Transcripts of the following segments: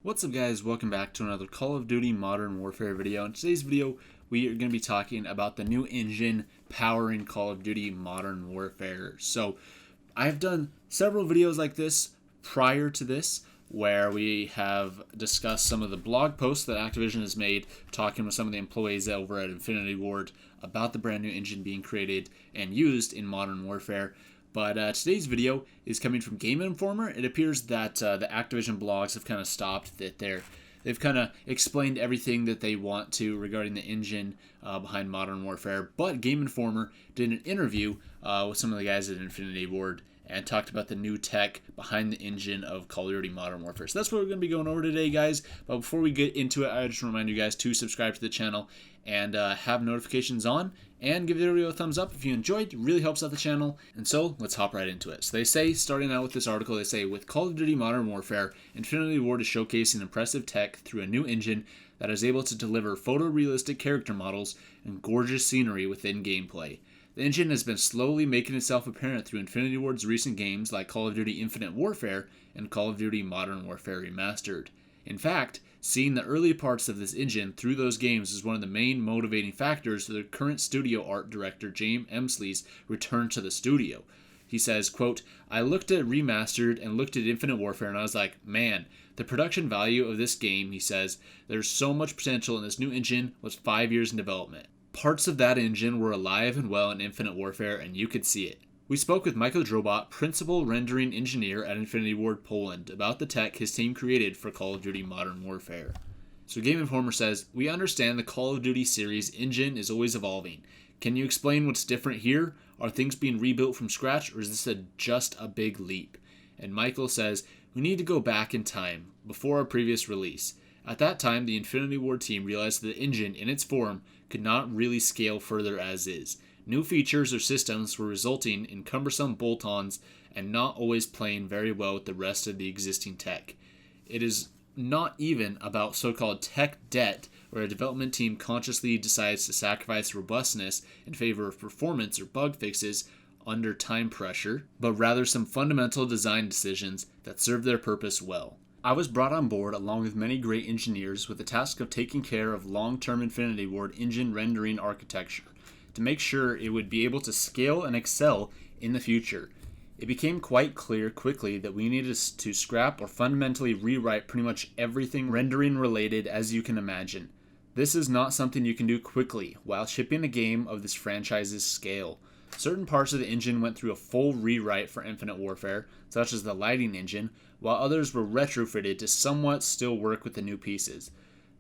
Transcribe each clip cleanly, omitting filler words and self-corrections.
What's up guys, welcome back to another Call of Duty Modern Warfare video. In today's video, we are going to be talking about the new engine powering Call of Duty Modern Warfare. So, I've done several videos like this prior to this, where we have discussed some of the blog posts that Activision has made, talking with some of the employees over at Infinity Ward about the brand new engine being created and used in Modern Warfare. But today's video is coming from Game Informer. It appears that the Activision blogs have kind of stopped, that they've kind of explained everything that they want to regarding the engine behind Modern Warfare. But Game Informer did an interview with some of the guys at Infinity Ward and talked about the new tech behind the engine of Call of Duty Modern Warfare. So that's what we're going to be going over today, guys. But before we get into it, I just remind you guys to subscribe to the channel and have notifications on, and give the video a thumbs up if you enjoyed. It really helps out the channel. And so let's hop right into it. So they say, starting out with this article, they say, with Call of Duty Modern Warfare, Infinity Ward is showcasing impressive tech through a new engine that is able to deliver photorealistic character models and gorgeous scenery within gameplay. The engine has been slowly making itself apparent through Infinity Ward's recent games like Call of Duty Infinite Warfare and Call of Duty Modern Warfare Remastered. In fact, seeing the early parts of this engine through those games is one of the main motivating factors for the current studio art director James Emsley's return to the studio. He says, quote, "I looked at Remastered and looked at Infinite Warfare and I was like, man, the production value of this game," he says, "there's so much potential, and this new engine was 5 years in development. Parts of that engine were alive and well in Infinite Warfare, and you could see it." We spoke with Michael Drobot, principal rendering engineer at Infinity Ward Poland, about the tech his team created for Call of Duty Modern Warfare. So Game Informer says, "We understand the Call of Duty series engine is always evolving. Can you explain what's different here? Are things being rebuilt from scratch, or is this just a big leap?" And Michael says, "We need to go back in time, before our previous release. At that time, the Infinity Ward team realized that the engine, in its form, could not really scale further as is. New features or systems were resulting in cumbersome bolt-ons and not always playing very well with the rest of the existing tech. It is not even about so-called tech debt, where a development team consciously decides to sacrifice robustness in favor of performance or bug fixes under time pressure, but rather some fundamental design decisions that serve their purpose well. I was brought on board along with many great engineers with the task of taking care of long-term Infinity Ward engine rendering architecture to make sure it would be able to scale and excel in the future. It became quite clear quickly that we needed to scrap or fundamentally rewrite pretty much everything rendering related as you can imagine. This is not something you can do quickly while shipping a game of this franchise's scale. Certain parts of the engine went through a full rewrite for Infinite Warfare, such as the lighting engine, while others were retrofitted to somewhat still work with the new pieces.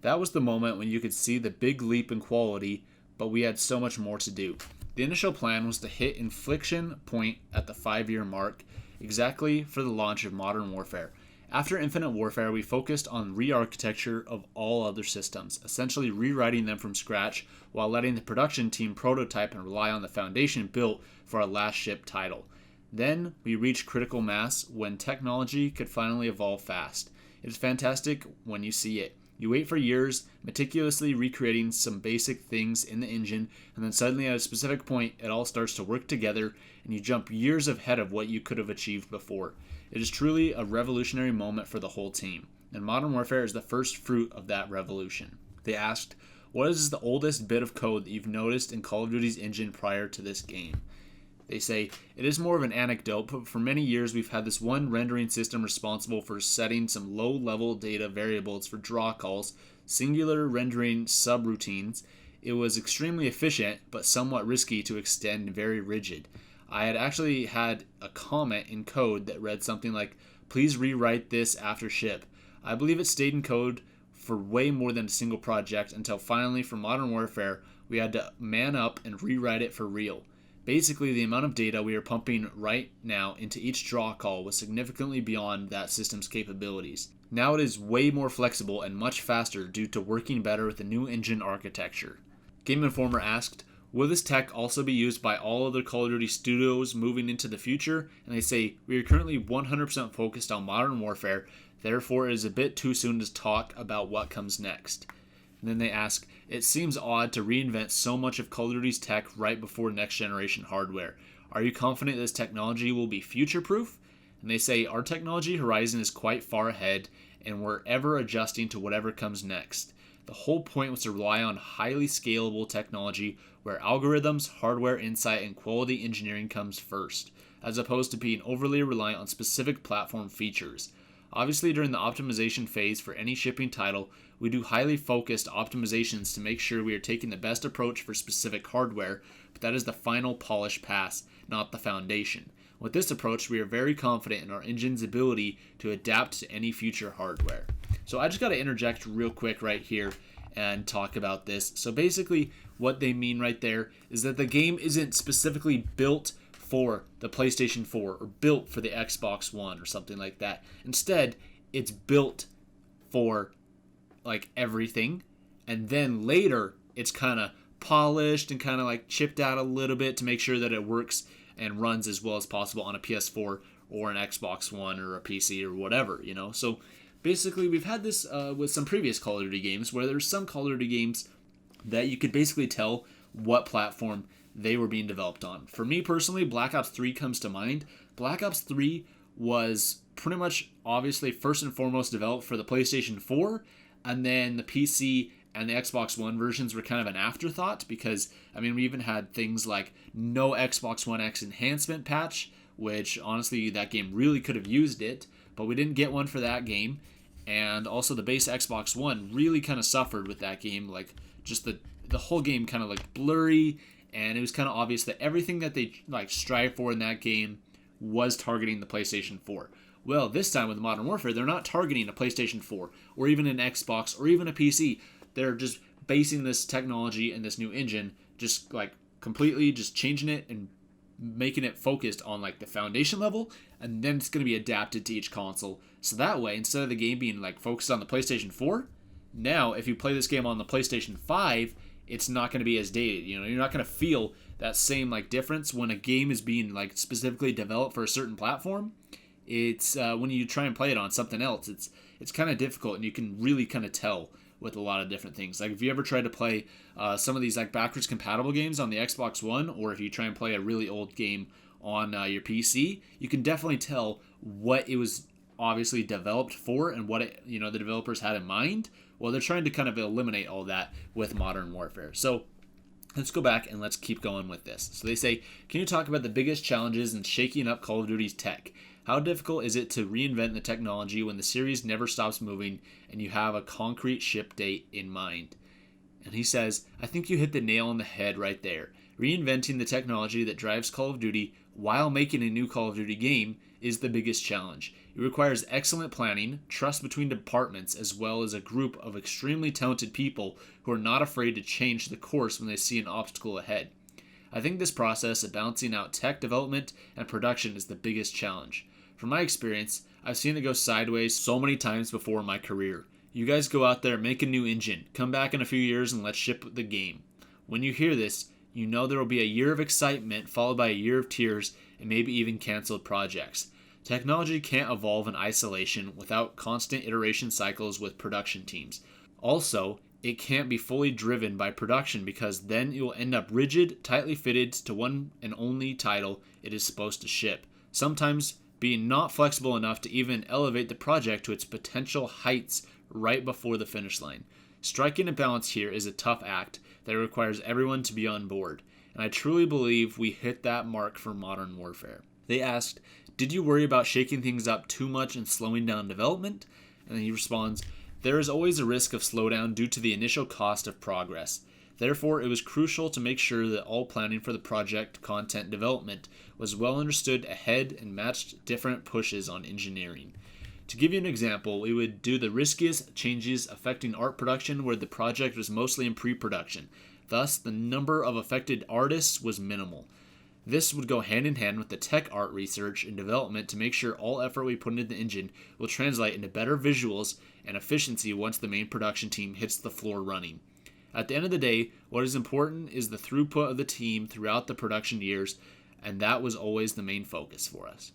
That was the moment when you could see the big leap in quality, but we had so much more to do. The initial plan was to hit inflection point at the 5-year mark, exactly for the launch of Modern Warfare. After Infinite Warfare, we focused on re-architecture of all other systems, essentially rewriting them from scratch while letting the production team prototype and rely on the foundation built for our last ship title. Then we reached critical mass when technology could finally evolve fast. It is fantastic when you see it. You wait for years, meticulously recreating some basic things in the engine, and then suddenly at a specific point, it all starts to work together, and you jump years ahead of what you could have achieved before. It is truly a revolutionary moment for the whole team, and Modern Warfare is the first fruit of that revolution." They asked, "What is the oldest bit of code that you've noticed in Call of Duty's engine prior to this game?" They say, "It is more of an anecdote, but for many years we've had this one rendering system responsible for setting some low-level data variables for draw calls, singular rendering subroutines. It was extremely efficient, but somewhat risky to extend and very rigid. I had actually had a comment in code that read something like, 'Please rewrite this after ship.' I believe it stayed in code for way more than a single project until finally for Modern Warfare we had to man up and rewrite it for real. Basically, the amount of data we are pumping right now into each draw call was significantly beyond that system's capabilities. Now it is way more flexible and much faster due to working better with the new engine architecture." Game Informer asked, "Will this tech also be used by all other Call of Duty studios moving into the future?" And they say, "We are currently 100% focused on Modern Warfare, therefore it is a bit too soon to talk about what comes next." And then they ask, "It seems odd to reinvent so much of Call of Duty's tech right before next generation hardware. Are you confident this technology will be future-proof?" And they say, "Our technology horizon is quite far ahead, and we're ever adjusting to whatever comes next. The whole point was to rely on highly scalable technology where algorithms, hardware insight, and quality engineering comes first, as opposed to being overly reliant on specific platform features. Obviously, during the optimization phase for any shipping title, we do highly focused optimizations to make sure we are taking the best approach for specific hardware, but that is the final polish pass, not the foundation. With this approach, we are very confident in our engine's ability to adapt to any future hardware. So I just got to interject real quick right here and talk about this. So basically what they mean right there is that the game isn't specifically built for the PlayStation 4 or built for the Xbox One or something like that. Instead, it's built for like everything, and then later it's kind of polished and kind of like chipped out a little bit to make sure that it works and runs as well as possible on a PS4 or an Xbox One or a PC or whatever, you know. So basically we've had this with some previous Call of Duty games where there's some Call of Duty games that you could basically tell what platform they were being developed on. For me personally, Black Ops 3 comes to mind. Black Ops 3 was pretty much obviously first and foremost developed for the PlayStation 4, and then the PC and the Xbox One versions were kind of an afterthought because, I mean, we even had things like no Xbox One X enhancement patch, which honestly that game really could have used it, but we didn't get one for that game. And also the base Xbox One really kind of suffered with that game, like just the whole game kind of like blurry, and it was kind of obvious that everything that they like strive for in that game was targeting the PlayStation 4. Well, this time with Modern Warfare, they're not targeting a PlayStation 4 or even an Xbox or even a PC. They're just basing this technology and this new engine, just like completely just changing it and making it focused on like the foundation level, and then it's going to be adapted to each console. So that way, instead of the game being like focused on the PlayStation 4, now if you play this game on the PlayStation 5, it's not going to be as dated. You know, you're not going to feel that same like difference when a game is being like specifically developed for a certain platform. It's when you try and play it on something else, it's kind of difficult, and you can really kind of tell with a lot of different things. Like if you ever tried to play some of these like backwards compatible games on the Xbox One, or if you try and play a really old game on your PC, you can definitely tell what it was obviously developed for and what it, you know, the developers had in mind. Well, they're trying to kind of eliminate all that with Modern Warfare. So let's go back and let's keep going with this. So they say, can you talk about the biggest challenges in shaking up Call of Duty's tech? How difficult is it to reinvent the technology when the series never stops moving and you have a concrete ship date in mind? And he says, I think you hit the nail on the head right there. Reinventing the technology that drives Call of Duty while making a new Call of Duty game is the biggest challenge. It requires excellent planning, trust between departments, as well as a group of extremely talented people who are not afraid to change the course when they see an obstacle ahead. I think this process of balancing out tech development and production is the biggest challenge. From my experience, I've seen it go sideways so many times before in my career. You guys go out there, make a new engine, come back in a few years, and let's ship the game. When you hear this, you know there will be a year of excitement followed by a year of tears and maybe even canceled projects. Technology can't evolve in isolation without constant iteration cycles with production teams. Also, it can't be fully driven by production because then it will end up rigid, tightly fitted to one and only title it is supposed to ship. Sometimes being not flexible enough to even elevate the project to its potential heights right before the finish line. Striking a balance here is a tough act that requires everyone to be on board, and I truly believe we hit that mark for Modern Warfare. They asked, did you worry about shaking things up too much and slowing down development? And then he responds, there is always a risk of slowdown due to the initial cost of progress. Therefore, it was crucial to make sure that all planning for the project content development was well understood ahead and matched different pushes on engineering. To give you an example, we would do the riskiest changes affecting art production where the project was mostly in pre-production. Thus, the number of affected artists was minimal. This would go hand in hand with the tech art research and development to make sure all effort we put into the engine will translate into better visuals and efficiency once the main production team hits the floor running. At the end of the day, what is important is the throughput of the team throughout the production years, and that was always the main focus for us.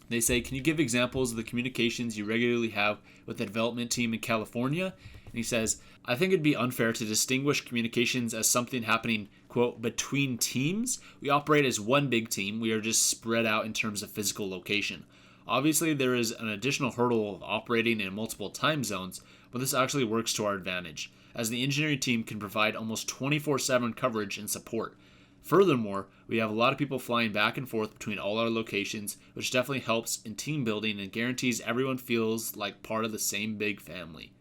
They say, can you give examples of the communications you regularly have with the development team in California? And he says, I think it'd be unfair to distinguish communications as something happening, quote, between teams. We operate as one big team. We are just spread out in terms of physical location. Obviously, there is an additional hurdle of operating in multiple time zones, but this actually works to our advantage, as the engineering team can provide almost 24/7 coverage and support. Furthermore, we have a lot of people flying back and forth between all our locations, which definitely helps in team building and guarantees everyone feels like part of the same big family.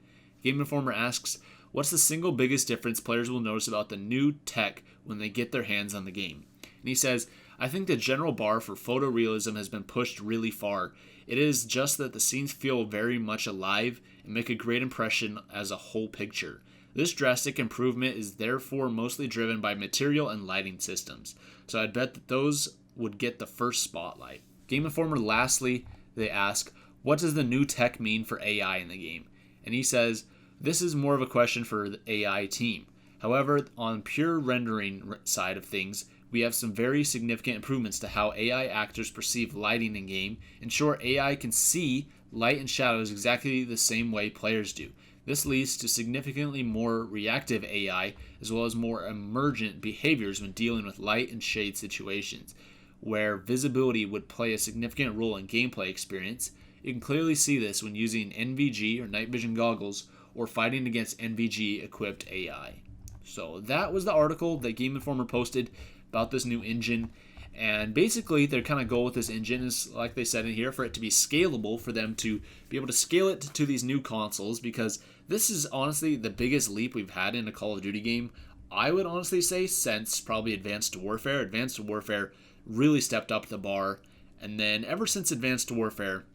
Game Informer asks, what's the single biggest difference players will notice about the new tech when they get their hands on the game? And he says, I think the general bar for photorealism has been pushed really far. It is just that the scenes feel very much alive and make a great impression as a whole picture. This drastic improvement is therefore mostly driven by material and lighting systems, so I'd bet that those would get the first spotlight. Game Informer lastly, they ask, what does the new tech mean for AI in the game? And he says, this is more of a question for the AI team. However, on pure rendering side of things, we have some very significant improvements to how AI actors perceive lighting in game. In short, AI can see light and shadows exactly the same way players do. This leads to significantly more reactive AI, as well as more emergent behaviors when dealing with light and shade situations, where visibility would play a significant role in gameplay experience. You can clearly see this when using NVG or night vision goggles or fighting against NVG equipped AI. So that was the article that Game Informer posted about this new engine. And basically, their kind of goal with this engine is, like they said in here, for it to be scalable, for them to be able to scale it to these new consoles, because this is honestly the biggest leap we've had in a Call of Duty game, I would honestly say, since probably Advanced Warfare. Advanced Warfare really stepped up the bar, and then ever since Advanced Warfare,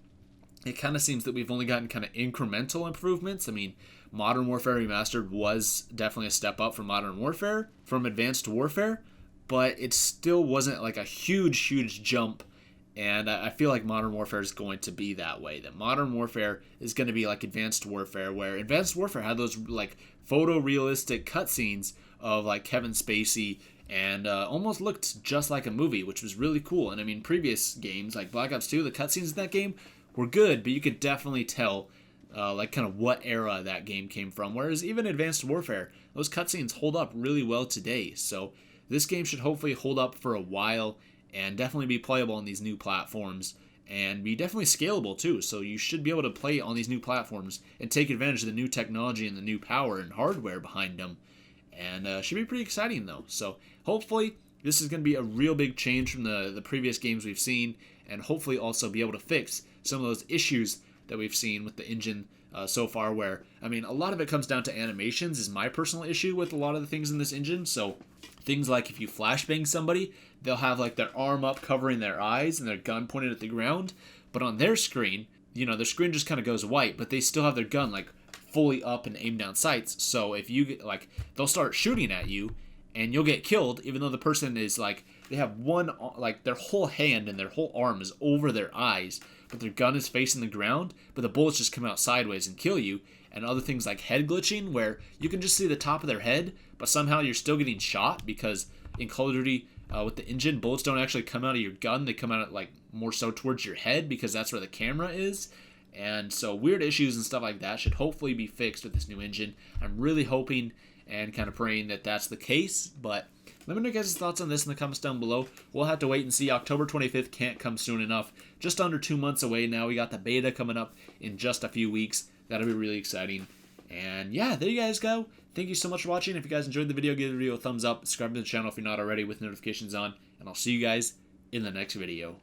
it kind of seems that we've only gotten kind of incremental improvements. I mean, Modern Warfare Remastered was definitely a step up from Modern Warfare, from Advanced Warfare, but it still wasn't like a huge jump, and I feel like Modern Warfare is going to be that way. That Modern Warfare is going to be like Advanced Warfare, where Advanced Warfare had those like photorealistic cutscenes of like Kevin Spacey and almost looked just like a movie, which was really cool. And I mean, previous games like Black Ops 2, the cutscenes in that game were good, but you could definitely tell like kind of what era that game came from. Whereas even Advanced Warfare, those cutscenes hold up really well today. So this game should hopefully hold up for a while and definitely be playable on these new platforms and be definitely scalable too. So you should be able to play on these new platforms and take advantage of the new technology and the new power and hardware behind them. And should be pretty exciting though. So hopefully this is going to be a real big change from the previous games we've seen, and hopefully also be able to fix some of those issues that we've seen with the engine so far, where, I mean, a lot of it comes down to animations is my personal issue with a lot of the things in this engine. So things like if you flashbang somebody, they'll have like their arm up covering their eyes and their gun pointed at the ground, but on their screen, you know, their screen just kind of goes white, but they still have their gun like fully up and aimed down sights. So if you get like, they'll start shooting at you and you'll get killed, even though the person is like, they have one, like their whole hand and their whole arm is over their eyes, but their gun is facing the ground, but the bullets just come out sideways and kill you. And other things like head glitching, where you can just see the top of their head, but somehow you're still getting shot, because in Call of Duty, with the engine, bullets don't actually come out of your gun, they come out like more so towards your head, because that's where the camera is. And so weird issues and stuff like that should hopefully be fixed with this new engine. I'm really hoping and kind of praying that that's the case, but let me know guys' thoughts on this in the comments down below. We'll have to wait and see. October 25th can't come soon enough. Just under 2 months away now. We got the beta coming up in just a few weeks. That'll be really exciting. And yeah, there you guys go. Thank you so much for watching. If you guys enjoyed the video, give the video a thumbs up. Subscribe to the channel if you're not already with notifications on. And I'll see you guys in the next video.